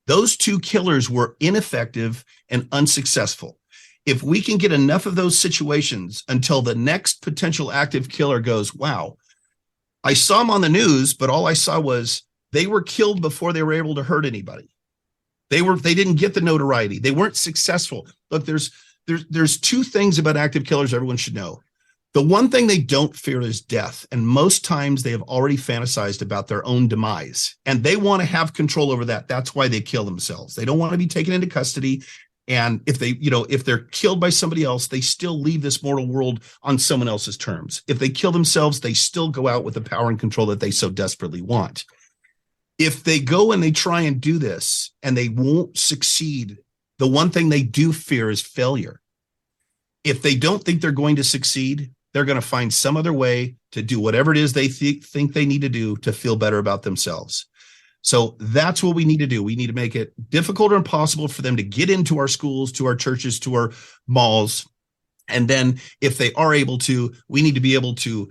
Those two killers were ineffective and unsuccessful. If we can get enough of those situations until the next potential active killer goes, wow, I saw them on the news, but all I saw was they were killed before they were able to hurt anybody. They didn't get the notoriety. They weren't successful. Look, there's two things about active killers everyone should know. The one thing they don't fear is death. And most times they have already fantasized about their own demise and they want to have control over that. That's why they kill themselves. They don't want to be taken into custody. And if they're killed by somebody else, they still leave this mortal world on someone else's terms. If they kill themselves, they still go out with the power and control that they so desperately want. If they go and they try and do this and they won't succeed, the one thing they do fear is failure. If they don't think they're going to succeed, they're going to find some other way to do whatever it is they think they need to do to feel better about themselves. So that's what we need to do. We need to make it difficult or impossible for them to get into our schools, to our churches, to our malls. And then if they are able to, we need to be able to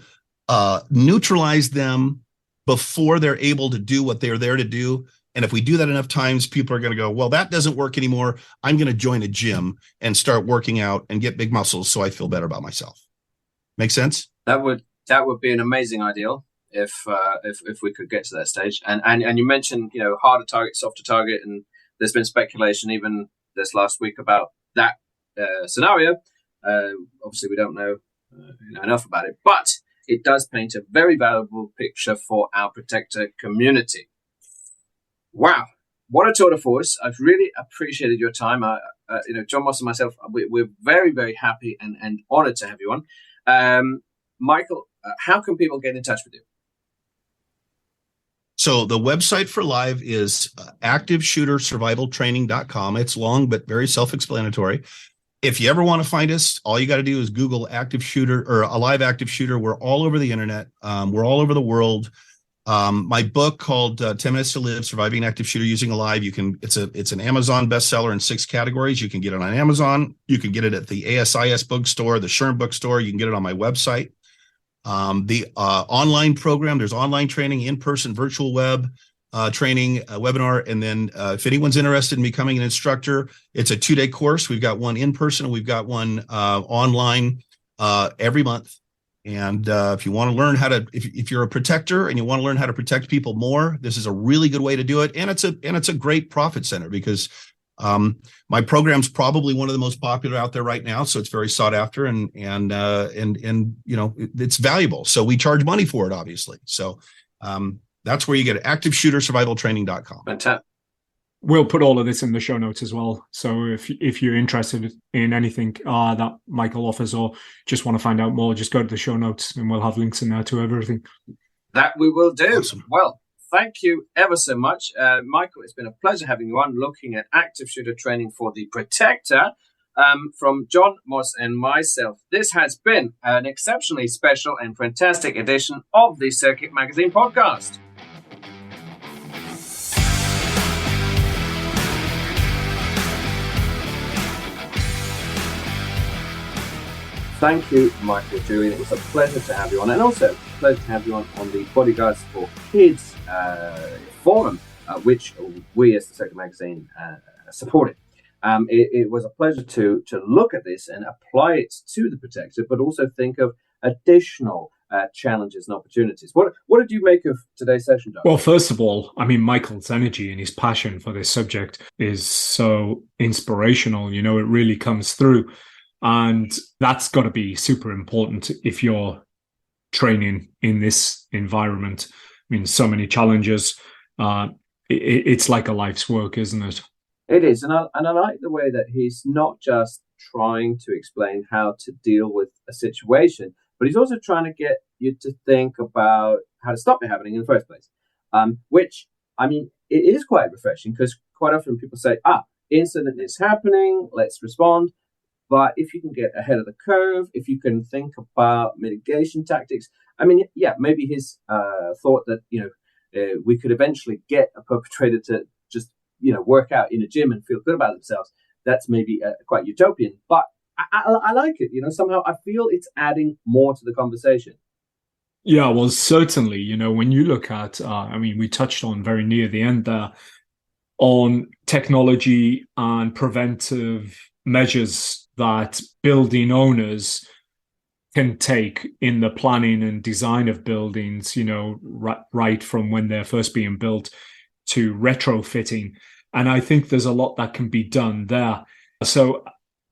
neutralize them before they're able to do what they're there to do. And if we do that enough times, people are going to go, well, that doesn't work anymore. I'm going to join a gym and start working out and get big muscles so I feel better about myself. Make sense? That would be an amazing ideal if we could get to that stage. And you mentioned, harder target, softer target, and there's been speculation even this last week about that scenario. Obviously, we don't know enough about it, but it does paint a very valuable picture for our protector community. Wow, what a tour de force! I've really appreciated your time. Jon Moss and myself, we're very, very happy and honored to have you on. Michael, how can people get in touch with you? So the website for live is activeshootersurvivaltraining.com. It's long, but very self-explanatory. If you ever want to find us, all you got to do is Google active shooter or a live active shooter. We're all over the internet. We're all over the world. My book called 10 Minutes to Live, Surviving an Active Shooter Using a Live. It's an Amazon bestseller in 6 categories. You can get it on Amazon. You can get it at the ASIS bookstore, the Sherm bookstore. You can get it on my website. The online program, there's online training, in-person, virtual web training, webinar. And then if anyone's interested in becoming an instructor, it's a 2-day course. We've got one in person and we've got one online every month. And if you want to learn how to, if you're a protector and you want to learn how to protect people more, this is a really good way to do it. And it's a great profit center because my program's probably one of the most popular out there right now. So it's very sought after and it's valuable. So we charge money for it, obviously. So that's where you get it. ActiveShooterSurvivalTraining.com. Fantastic. We'll put all of this in the show notes as well. So if you're interested in anything that Michael offers or just want to find out more, just go to the show notes and we'll have links in there to everything. That we will do. Awesome. Well, thank you ever so much. Michael, it's been a pleasure having you on, looking at active shooter training for the Protector from Jon Moss and myself. This has been an exceptionally special and fantastic edition of the Circuit Magazine podcast. Thank you, Michael Julian. It was a pleasure to have you on, and also a pleasure to have you on the Bodyguards for Kids forum, which we as the Circuit Magazine supported. It was a pleasure to look at this and apply it to the Protector, but also think of additional challenges and opportunities. What did you make of today's session, Doug? Well, first of all, I mean, Michael's energy and his passion for this subject is so inspirational. It really comes through. And that's got to be super important if you're training in this environment. I mean, so many challenges. It's like a life's work, isn't it? It is. And I like the way that he's not just trying to explain how to deal with a situation, but he's also trying to get you to think about how to stop it happening in the first place. Which, I mean, it is quite refreshing because quite often people say, incident is happening, let's respond. But if you can get ahead of the curve, if you can think about mitigation tactics, I mean, yeah, maybe his thought that, we could eventually get a perpetrator to just, work out in a gym and feel good about themselves. That's maybe quite utopian, but I like it. Somehow I feel it's adding more to the conversation. Yeah, well, certainly, when you look at, we touched on very near the end there on technology and preventive measures that building owners can take in the planning and design of buildings, right from when they're first being built to retrofitting. And I think there's a lot that can be done there. So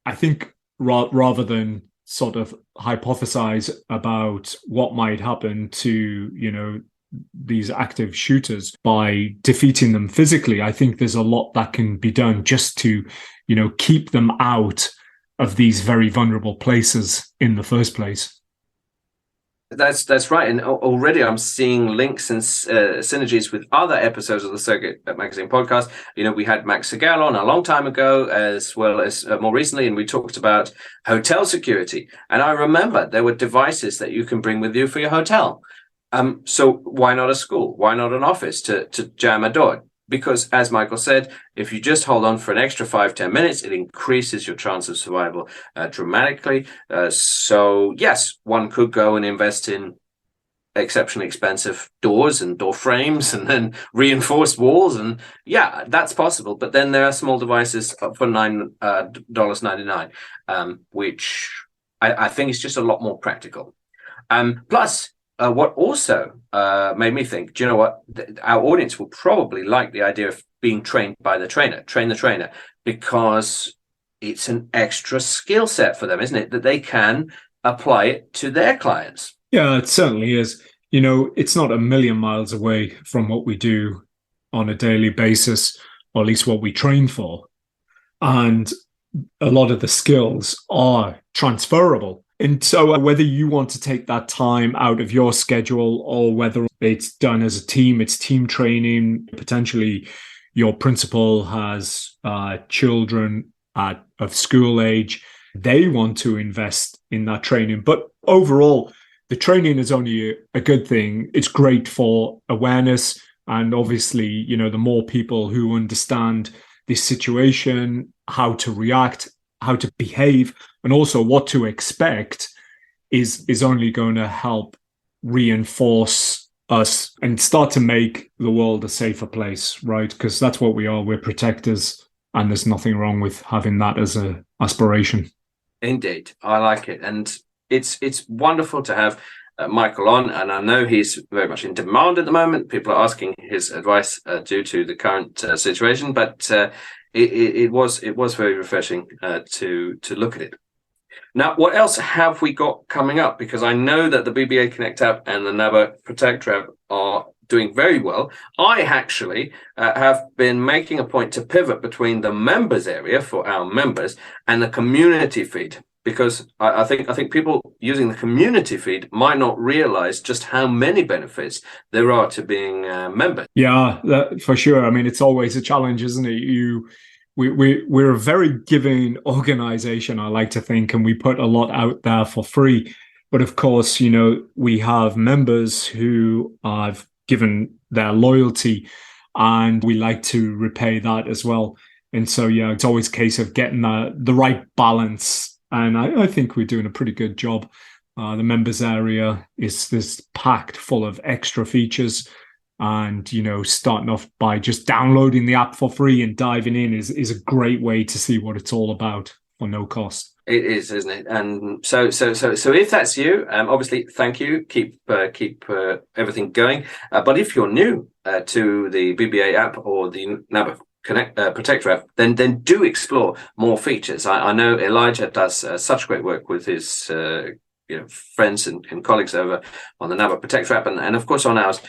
I think rather than sort of hypothesize about what might happen to, these active shooters by defeating them physically, I think there's a lot that can be done just to, keep them out of these very vulnerable places in the first place. That's right. And already I'm seeing links and synergies with other episodes of the Circuit Magazine podcast. We had Max Segal on a long time ago, as well as more recently, and we talked about hotel security. And I remember there were devices that you can bring with you for your hotel. So why not a school? Why not an office to jam a door? Because, as Michael said, if you just hold on for an extra 5-10 minutes, it increases your chance of survival dramatically. So, yes, one could go and invest in exceptionally expensive doors and door frames and then reinforced walls. And, yeah, that's possible. But then there are small devices for $9.99, which I think is just a lot more practical. Plus, what also made me think, do you know what? Our audience will probably like the idea of being trained by the trainer, train the trainer, because it's an extra skill set for them, isn't it? That they can apply it to their clients. Yeah, it certainly is. It's not a million miles away from what we do on a daily basis, or at least what we train for. And a lot of the skills are transferable. And so whether you want to take that time out of your schedule or whether it's done as a team, it's team training, potentially your principal has children of school age, they want to invest in that training. But overall, the training is only a good thing. It's great for awareness. And obviously, the more people who understand this situation, how to react, how to behave, and also what to expect is only going to help reinforce us and start to make the world a safer place, right? Because that's what we are. We're protectors, and there's nothing wrong with having that as an aspiration. Indeed. I like it. And it's wonderful to have Michael on, and I know he's very much in demand at the moment. People are asking his advice due to the current situation, but it was very refreshing to look at it. Now, what else have we got coming up? Because I know that the BBA Connect app and the NABA Protect app are doing very well. I actually have been making a point to pivot between the members area for our members and the community feed, because I think people using the community feed might not realize just how many benefits there are to being members. Yeah, for sure. I mean, it's always a challenge, isn't it? We're a very giving organization, I like to think, and we put a lot out there for free. But of course, we have members who have given their loyalty, and we like to repay that as well. And so, yeah, it's always a case of getting the right balance. And I think we're doing a pretty good job. The members area is packed full of extra features. And, starting off by just downloading the app for free and diving in is a great way to see what it's all about for no cost. It is, isn't it? And so if that's you, obviously, thank you. Keep everything going. But if you're new to the BBA app or the NABA Protector app, then do explore more features. I know Elijah does such great work with his friends and colleagues over on the NABA Protector app, and of course on ours,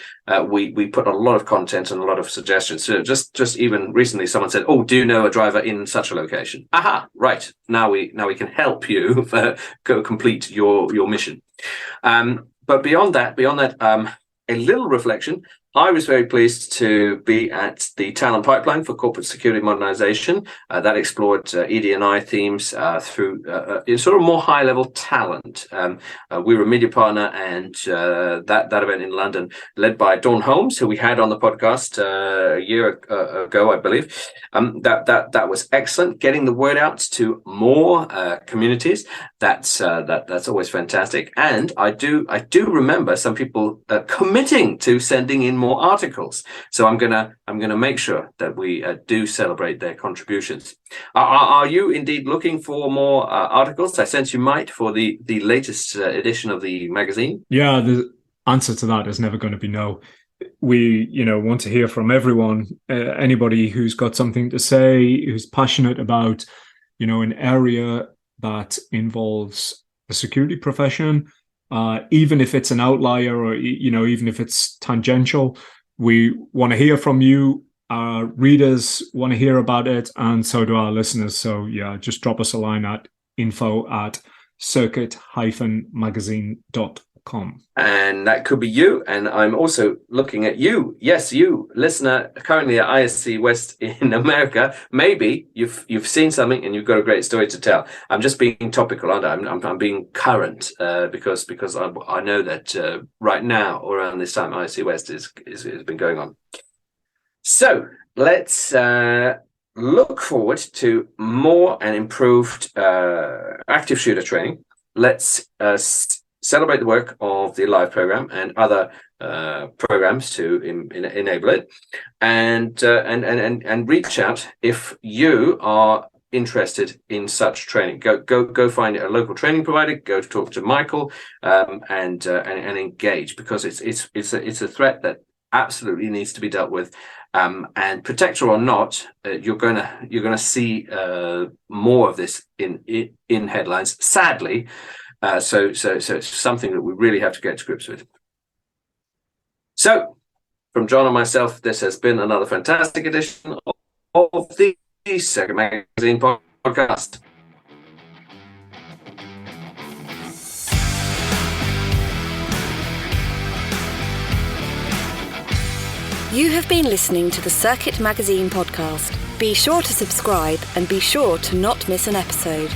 we put a lot of content and a lot of suggestions. So just even recently, someone said, "Oh, do you know a driver in such a location?" Aha, right. Now we can help you go complete your mission. But beyond that, a little reflection. I was very pleased to be at the Talent Pipeline for Corporate Security Modernization. That explored ED&I themes through sort of more high-level talent. We were a media partner, and that event in London, led by Dawn Holmes, who we had on the podcast a year ago, I believe. That was excellent. Getting the word out to more communities, that's always fantastic. And I do remember some people committing to sending in more articles. So I'm gonna make sure that we do celebrate their contributions. Are you indeed looking for more articles? I sense you might, for the latest edition of the magazine. Yeah, the answer to that is never going to be no. We, want to hear from everyone, anybody who's got something to say, who's passionate about, an area that involves the security profession. Even if it's an outlier, or even if it's tangential, we want to hear from you. Our readers want to hear about it, and so do our listeners. So yeah, just drop us a line at info@circuit-magazine.com. And that could be you. And I'm also looking at you. Yes, you, listener, currently at ISC West in America. Maybe you've seen something and you've got a great story to tell. I'm just being topical, aren't I? I'm being current because I know that right now, or around this time, ISC West has been going on. So let's look forward to more and improved active shooter training. Let's celebrate the work of the Alive program and other programs to enable it, and reach out if you are interested in such training. Go find a local training provider. Go talk to Michael, and engage, because it's a threat that absolutely needs to be dealt with. And protector or not, you're gonna see more of this in headlines, sadly. So it's something that we really have to get to grips with. So, from John and myself, this has been another fantastic edition of the Circuit Magazine podcast. You have been listening to the Circuit Magazine podcast. Be sure to subscribe and be sure to not miss an episode.